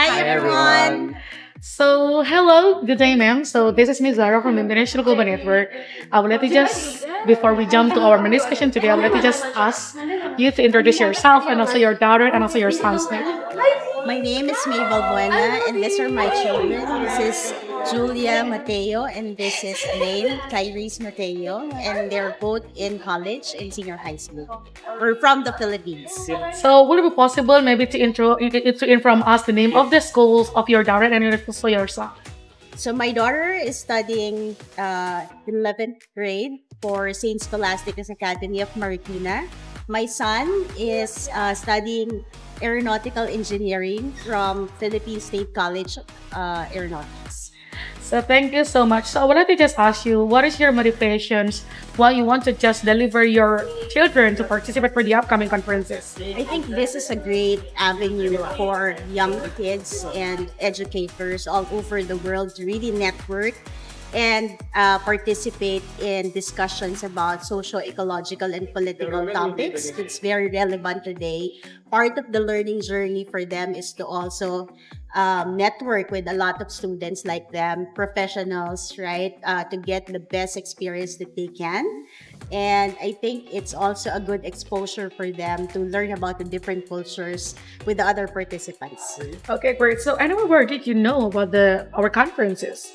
Hi everyone. So, hello, good day, ma'am. So, this is Ms. Zara from International Global Network. I would like to just, before we jump to our main discussion today, I would like to just ask you to introduce yourself and also your daughter and also your son's name. My name is Mabel Buena and these are my children. This is Julia Mateo and this is Elaine Tyrese Mateo and they're both in college in senior high school. We're from the Philippines. So, would it be possible maybe to inform us the name of the schools of your daughter and also your son? So my daughter is studying 11th grade for St. Scholastica's Academy of Marikina. My son is studying aeronautical engineering from Philippine State College Aeronautics. So thank you so much. So I would like to just ask you, what is your motivations why you want to just deliver your children to participate for the upcoming conferences? I think this is a great avenue for young kids and educators all over the world to really network and participate in discussions about social, ecological, and political topics. It's very relevant today. Part of the learning journey for them is to also network with a lot of students like them, professionals, right, to get the best experience that they can. And I think it's also a good exposure for them to learn about the different cultures with the other participants. Okay, great. So anyway, where did you know about our conferences?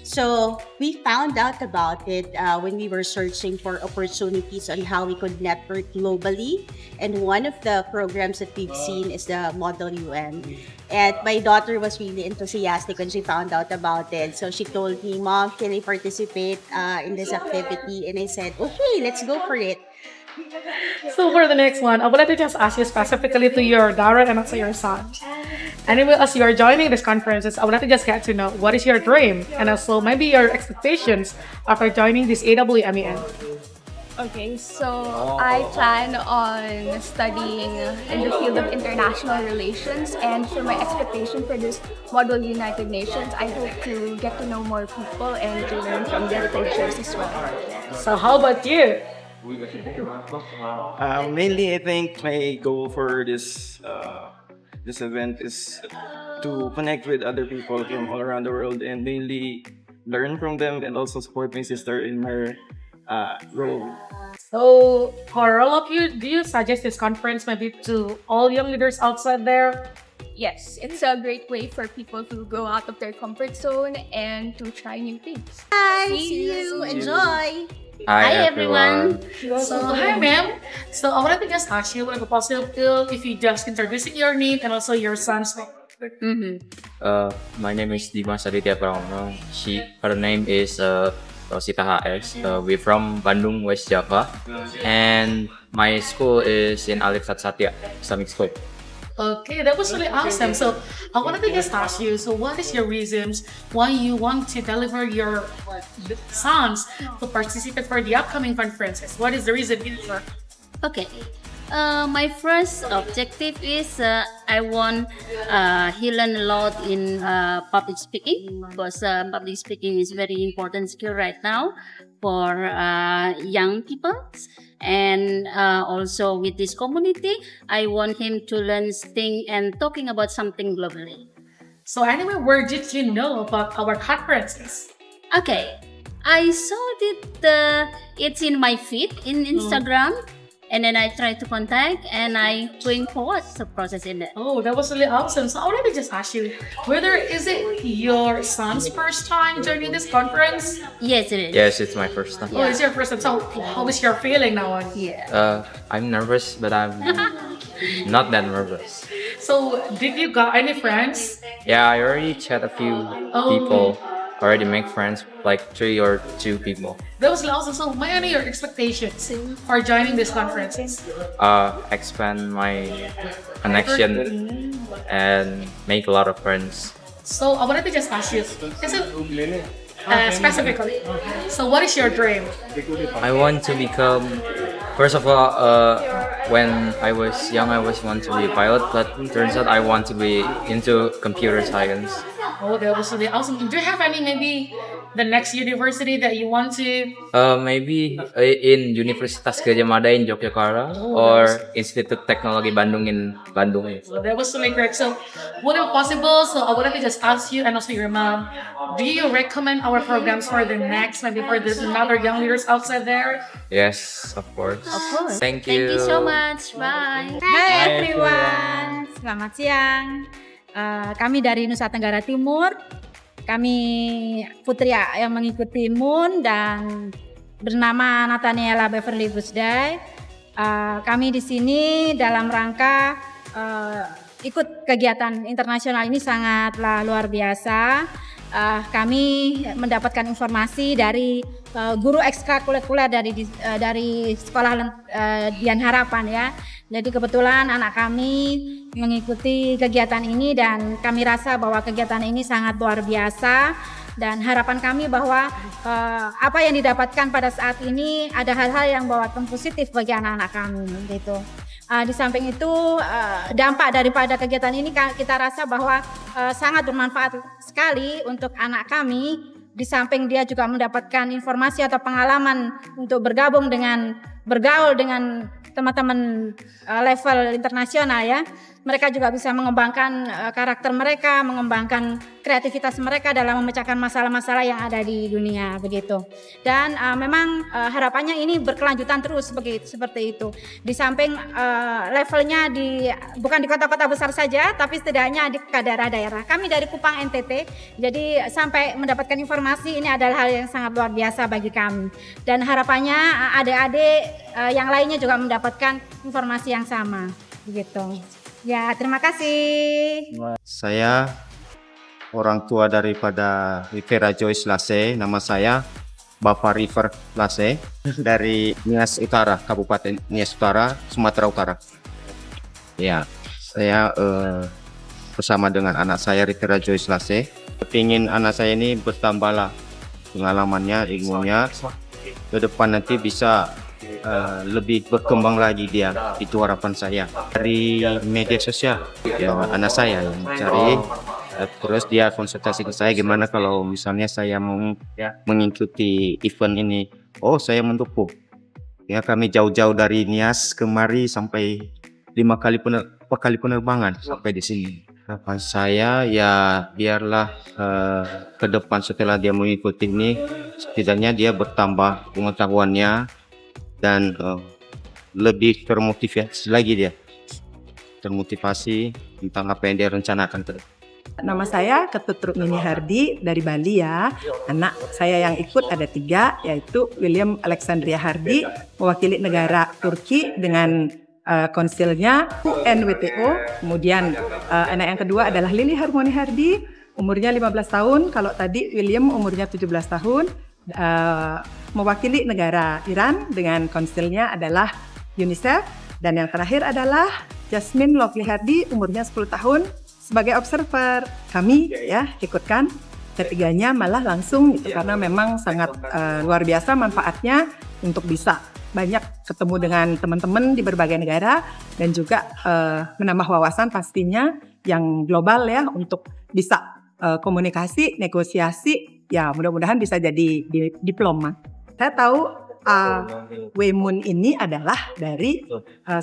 So we found out about it when we were searching for opportunities on how we could network globally. And one of the programs that we've seen is the Model UN. And my daughter was really enthusiastic when she found out about it. So she told me, Mom, can I participate in this activity? And I said, okay, let's go for it. So for the next one, I would like to just ask you specifically to your daughter and also your son. Anyway, as you are joining these conferences, I would like to just get to know what is your dream and also maybe your expectations after joining this AWMEN. Okay, so I plan on studying in the field of international relations, and for my expectation for this Model United Nations, I hope to get to know more people and to learn from their cultures as well. So how about you? Mainly, I think my goal for this event is to connect with other people from all around the world and mainly learn from them and also support my sister in her role. So for all of you, do you suggest this conference maybe to all young leaders outside there? Yes, it's a great way for people to go out of their comfort zone and to try new things. Bye! See you! Enjoy! Hi everyone. So hi ma'am. So I wanted to just ask you, would it be possible if you just introducing your name and also your son's name? My name is Dimas Aditya Pramono. Her name is Rosita HS. We're from Bandung, West Java, and my school is in Alif Satya Islamic School. Okay, that was really awesome. So I wanted to just ask you, so what is your reasons why you want to deliver your sons to participate for the upcoming conferences? What is the reason? Okay. My first objective is I want he learn a lot in public speaking, because public speaking is very important skill right now for young people. And also with this community, I want him to learn thing and talking about something globally. So anyway, where did you know about our conferences? Okay, I saw that it's in my feed in Instagram. And then I try to contact and I going forward the process in it. Oh, that was really awesome. So I wanted to just ask you, whether is it your son's first time joining this conference? Yes, it is. Yes, it's my first time. Oh, it's your first time. So how is your feeling now? Yeah. I'm nervous, but I'm not that nervous. So did you got any friends? Yeah, I already chat a few people. Already make friends, like 3 or 2 people. That was awesome. So what are your expectations for joining this conferences? Expand my connection and make a lot of friends. So I wanted to just ask you, specifically, so what is your dream? I want to become, first of all, when I was young, I was want to be a pilot, but turns out I want to be into computer science. Oh, that was really awesome. Do you have any maybe the next university that you want to? Maybe in Universitas Gadjah Mada in Yogyakarta or Institut Teknologi Bandung in Bandung. So that was really great. So, would it be possible? So, I would like to just ask you and also your mom, do you recommend our programs for the next, maybe for the another young leaders outside there? Yes, of course. Of course. Thank you. Thank you so much. Bye. Hai everyone, selamat siang. Kami dari Nusa Tenggara Timur. Kami putri yang mengikuti MUN dan bernama Nathaniela Beverly Busday. Kami di sini dalam rangka ikut kegiatan internasional ini sangatlah luar biasa. Kami mendapatkan informasi dari guru ekstrakurikuler dari sekolah Dian Harapan ya. Jadi kebetulan anak kami mengikuti kegiatan ini dan kami rasa bahwa kegiatan ini sangat luar biasa dan harapan kami bahwa apa yang didapatkan pada saat ini ada hal-hal yang bawa positif bagi anak-anak kami gitu. Di samping itu dampak daripada kegiatan ini kita rasa bahwa sangat bermanfaat sekali untuk anak kami. Di samping dia juga mendapatkan informasi atau pengalaman untuk bergaul dengan teman-teman level internasional ya. Mereka juga bisa mengembangkan karakter mereka, mengembangkan kreativitas mereka dalam memecahkan masalah-masalah yang ada di dunia begitu. Dan memang harapannya ini berkelanjutan terus seperti itu. Di samping levelnya bukan di kota-kota besar saja, tapi setidaknya di daerah-daerah. Kami dari Kupang NTT, jadi sampai mendapatkan informasi ini adalah hal yang sangat luar biasa bagi kami. Dan harapannya adik-adik yang lainnya juga mendapatkan informasi yang sama begitu. Ya, terima kasih. Saya orang tua daripada Rivera Joyce Lase. Nama saya Bapak River Lase dari Nias Utara, Kabupaten Nias Utara, Sumatera Utara. Ya, saya bersama dengan anak saya Rivera Joyce Lase. Ingin anak saya ini bertambahlah pengalamannya, ilmunya. Ke depan nanti bisa lebih berkembang lagi dia, itu harapan saya. Dari media sosial ya, anak saya yang cari, terus dia konsultasi ke saya gimana kalau misalnya saya mau mengikuti event ini. Oh, saya mendukung ya. Kami jauh-jauh dari Nias kemari sampai 5 kali penerbangan sampai di sini. Harapan saya ya biarlah ke depan setelah dia mengikuti ini setidaknya dia bertambah pengetahuannya dan lebih termotivasi lagi dia, termotivasi tentang apa yang dia rencanakan. Nama saya Ketut Rukmini Hardi dari Bali ya. Anak saya yang ikut ada 3, yaitu William Alexandria Hardi mewakili negara Turki dengan konsilnya UNWTO. Kemudian anak yang kedua adalah Lili Harmoni Hardi, umurnya 15 tahun. Kalau tadi William umurnya 17 tahun. Mewakili negara Iran dengan konsilnya adalah UNICEF. Dan yang terakhir adalah Jasmine Lovely Hardi, umurnya 10 tahun. Sebagai observer kami ya ikutkan. Ketiganya malah langsung gitu, karena memang sangat luar biasa manfaatnya untuk bisa banyak ketemu dengan teman-teman di berbagai negara dan juga menambah wawasan pastinya yang global ya untuk bisa komunikasi, negosiasi. Ya mudah-mudahan bisa jadi diploma. Saya tahu WeMUN ini adalah dari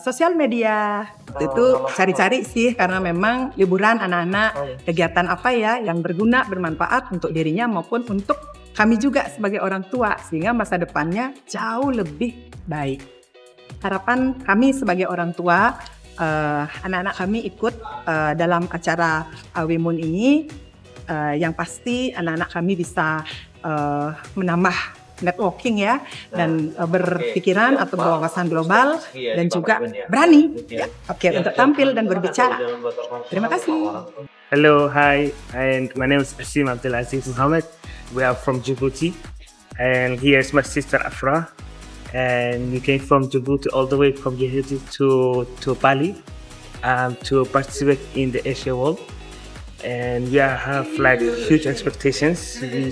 sosial media. Itu cari-cari sih karena memang liburan anak-anak, kegiatan apa ya yang berguna, bermanfaat untuk dirinya maupun untuk kami juga sebagai orang tua sehingga masa depannya jauh lebih baik. Harapan kami sebagai orang tua, anak-anak kami ikut dalam acara WeMUN ini. Yang pasti anak-anak kami bisa menambah networking ya dan berpikiran atau berwawasan global dan juga berani untuk tampil dan berbicara. Terima kasih. Hello, hi, and my name is Asim Abdulaziz Muhammad. We are from Djibouti, and here's my sister Afra, and we came from Djibouti all the way from Djibouti to Bali to participate in the Asia World. And we have like huge expectations.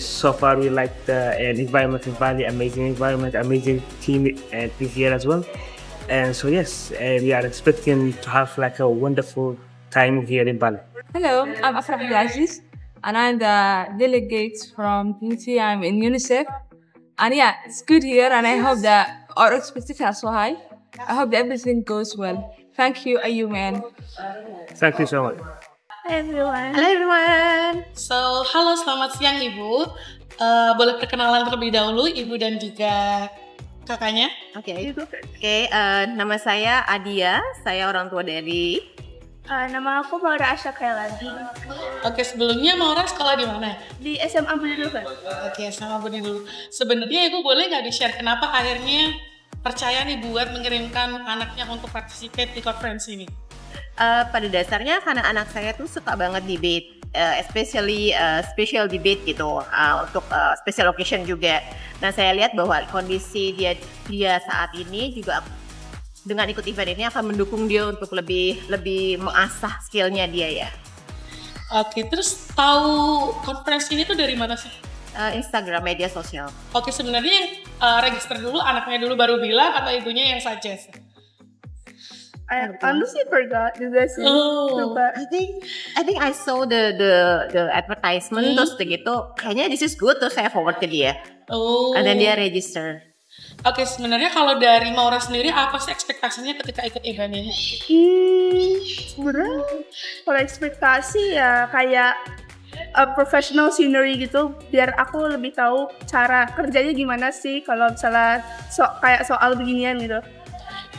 So far we like the environment in Bali, amazing environment, amazing team and this year as well. And so yes, we are expecting to have like a wonderful time here in Bali. Hello, I'm Afra Abdulaziz. and I'm the delegate from beauty. I'm in UNICEF. And yeah, it's good here, and I hope that our expectations are so high. I hope that everything goes well. Thank you, Ayuman. Thank you so much. Hi everyone. Hello everyone. So, halo selamat siang Ibu. Boleh perkenalan terlebih dahulu Ibu dan juga kakaknya? Oke, nama saya Adia. Saya orang tua dari. Nama aku Maura Asha Kailadi. Oke, sebelumnya Maura sekolah di mana? Di SMA Budi dulu kan? Oke, sama Budi dulu. Sebenarnya Ibu boleh nggak di-share kenapa akhirnya percaya nih buat mengirimkan anaknya untuk participate di konferensi ini? Pada dasarnya karena anak saya tuh suka banget debate, especially special debate gitu, untuk special occasion juga. Nah saya lihat bahwa kondisi dia saat ini juga dengan ikut event ini akan mendukung dia untuk lebih mengasah skillnya dia ya. Oke, terus tahu konferensi ini tuh dari mana sih? Instagram, media sosial. Oke, sebenarnya register dulu, anaknya dulu baru bilang atau ibunya yang suggest? I honestly forgot juga sih. I think I saw the advertisement terus begitu kayaknya this is good terus saya forward ke dia. And then dia register. Oke, sebenarnya kalau dari Maura sendiri apa sih ekspektasinya ketika ikut event ini? Sebenarnya kalau ekspektasi ya kayak professional scenery gitu biar aku lebih tahu cara kerjanya gimana sih kalau misalnya kayak soal beginian gitu.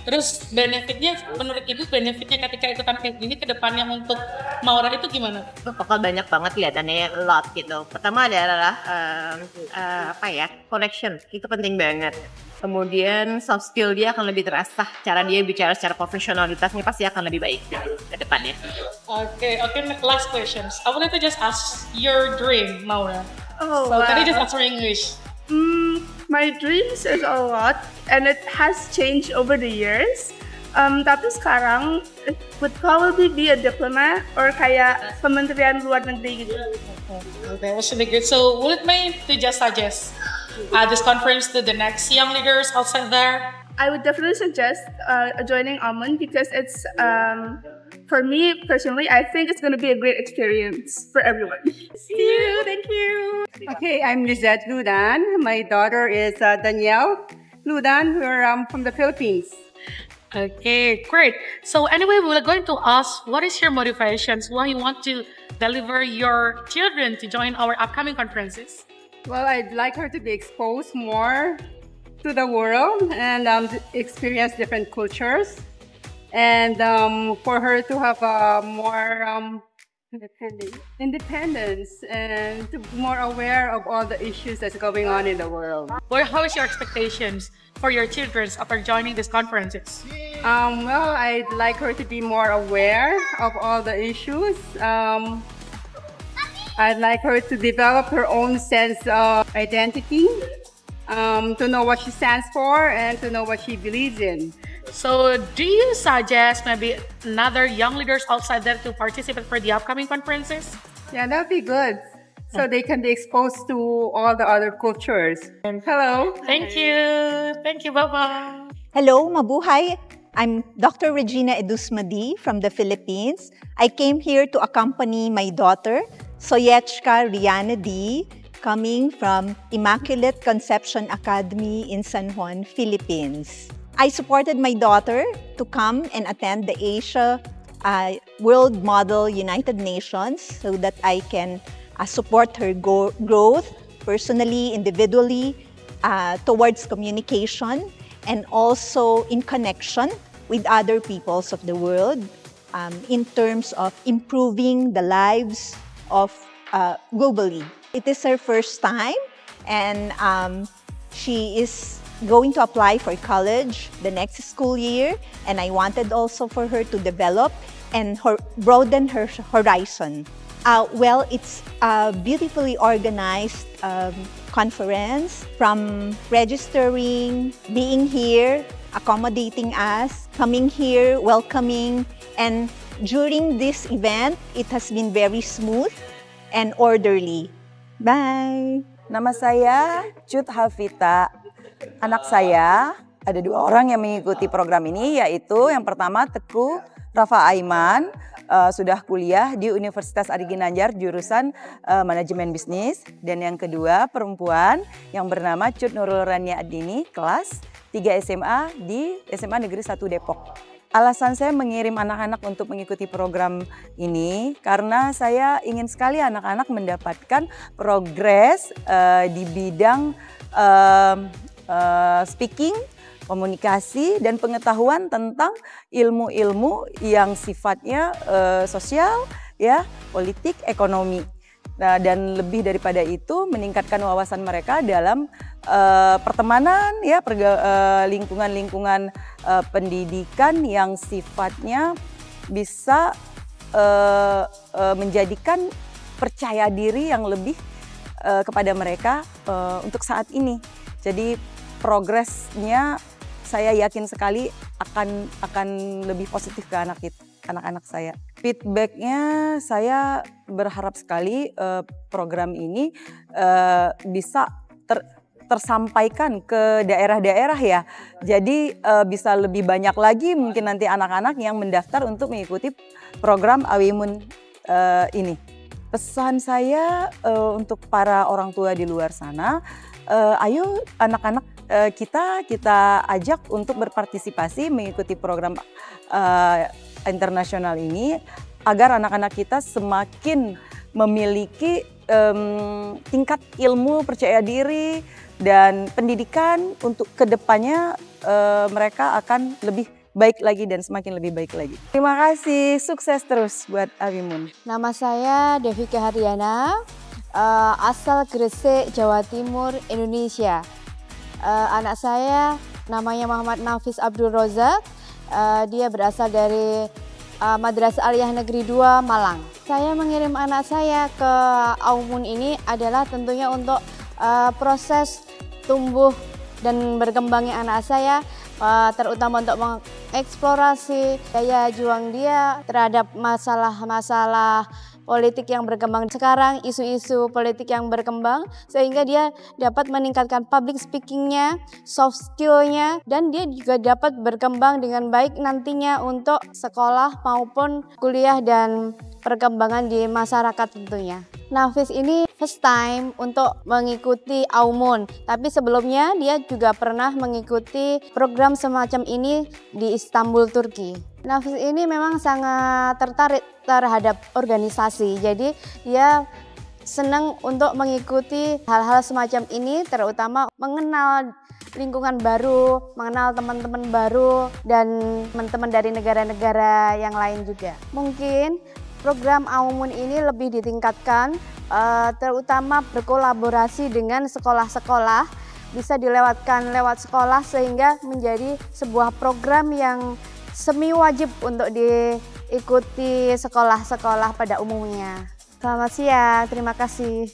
Terus benefitnya, menurut Ibu benefitnya ketika ikutan event ini ke depannya untuk Maura itu gimana? Bakal banyak banget kelihatannya, lot gitu. Pertama adalah connection, itu penting banget. Kemudian soft skill dia akan lebih terasah, cara dia bicara secara profesionalitasnya pasti akan lebih baik ke depannya. Okay, last questions. I wanted to just ask your dream, Maura. Can you just answer in English? My dreams is a lot and it has changed over the years. Tapi sekarang it would probably be a diplomat or kayak kementerian luar negeri gitu. Okay, that's really good. So would it mean to just suggest this conference to the next young leaders outside there? I would definitely suggest joining Almond because it's for me personally, I think it's going to be a great experience for everyone. See you. Thank you. Okay, I'm Lizette Ludan. My daughter is Danielle Ludan. We're from the Philippines. Okay, great. So anyway, we're going to ask, what is your motivations? Why you want to deliver your children to join our upcoming conferences? Well, I'd like her to be exposed more to the world and experience different cultures. And for her to have more independence and to be more aware of all the issues that's going on in the world. How is your expectations for your children after joining these conferences? Well, I'd like her to be more aware of all the issues. I'd like her to develop her own sense of identity, to know what she stands for and to know what she believes in. So, do you suggest maybe another young leaders outside there to participate for the upcoming conferences? Yeah, that'd be good. So they can be exposed to all the other cultures. And hello. Thank you. Thank you. Bye-bye. Hello, mabuhay. I'm Dr. Regina Edusmadi from the Philippines. I came here to accompany my daughter, Soyechka Riana D., coming from Immaculate Conception Academy in San Juan, Philippines. I supported my daughter to come and attend the Asia World Model United Nations so that I can support her growth personally, individually, towards communication, and also in connection with other peoples of the world in terms of improving the lives of globally. It is her first time, and she is going to apply for college the next school year, and I wanted also for her to develop and broaden her horizon. Well, it's a beautifully organized conference, from registering, being here, accommodating us, coming here, welcoming, and during this event, it has been very smooth and orderly. Bye! Nama saya Cut Hafita. Anak saya ada 2 orang yang mengikuti program ini, yaitu yang pertama Teguh Rafa Aiman, sudah kuliah di Universitas Ari Ginanjar jurusan Manajemen Bisnis. Dan yang kedua perempuan yang bernama Cut Nurul Rania Adini, kelas 3 SMA di SMA Negeri 1 Depok. Alasan saya mengirim anak-anak untuk mengikuti program ini karena saya ingin sekali anak-anak mendapatkan progres di bidang speaking, komunikasi, dan pengetahuan tentang ilmu-ilmu yang sifatnya sosial, ya, politik, ekonomi. Nah, dan lebih daripada itu meningkatkan wawasan mereka dalam pertemanan, ya, lingkungan-lingkungan pendidikan yang sifatnya bisa menjadikan percaya diri yang lebih kepada mereka untuk saat ini. Jadi progresnya saya yakin sekali akan lebih positif ke anak-anak saya. Feedbacknya saya berharap sekali program ini bisa tersampaikan ke daerah-daerah, ya. Jadi bisa lebih banyak lagi mungkin nanti anak-anak yang mendaftar untuk mengikuti program Awimun ini. Pesan saya untuk para orang tua di luar sana, ayo anak-anak kita ajak untuk berpartisipasi mengikuti program internasional ini agar anak-anak kita semakin memiliki tingkat ilmu, percaya diri, dan pendidikan untuk kedepannya mereka akan lebih baik lagi dan semakin lebih baik lagi. Terima kasih, sukses terus buat Awimun. Nama saya Devika Haryana, asal Gresik, Jawa Timur, Indonesia. Anak saya namanya Muhammad Nafis Abdul Rozak, dia berasal dari Madrasah Aliyah Negeri 2 Malang. Saya mengirim anak saya ke Awimun ini adalah tentunya untuk proses tumbuh dan berkembangnya anak saya, terutama untuk mengeksplorasi daya juang dia terhadap masalah-masalah politik yang berkembang sekarang, isu-isu politik yang berkembang, sehingga dia dapat meningkatkan public speaking-nya, soft skill-nya, dan dia juga dapat berkembang dengan baik nantinya untuk sekolah maupun kuliah dan perkembangan di masyarakat tentunya. Nafis ini first time untuk mengikuti Awimun, tapi sebelumnya dia juga pernah mengikuti program semacam ini di Istanbul, Turki. Nafis ini memang sangat tertarik terhadap organisasi, jadi dia senang untuk mengikuti hal-hal semacam ini, terutama mengenal lingkungan baru, mengenal teman-teman baru, dan teman-teman dari negara-negara yang lain juga. Mungkin program Awimun ini lebih ditingkatkan, terutama berkolaborasi dengan sekolah-sekolah, bisa dilewatkan lewat sekolah sehingga menjadi sebuah program yang semi wajib untuk diikuti sekolah-sekolah pada umumnya. Selamat siang, terima kasih.